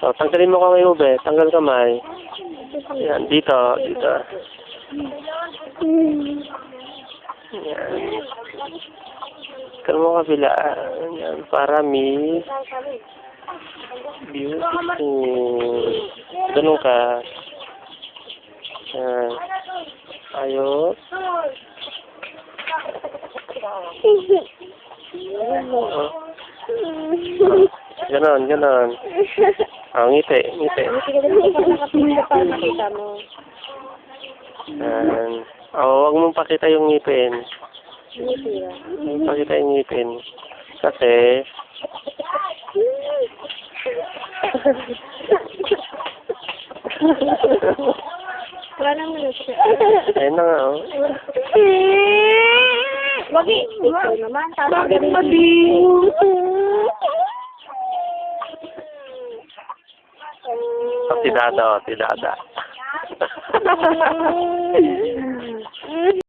So, tanggalin mo kamay mo, be. Tanggal kamay. Yan, dito, dito. Yan. Tanggal mo kabila. Yan, para Miss Beautiful. Ganun ka. Yan. Ayos. Ganon, ganon. Ngiti, ngiti. Yan. Huwag mong pakita yung ngipin. Huwag mong pakita yung ngipin. Kasi, Wala nang minute. ayun na nga, oh. Wagi, ikaw naman. Bakit madiw? Si Dada, oh, si Dada.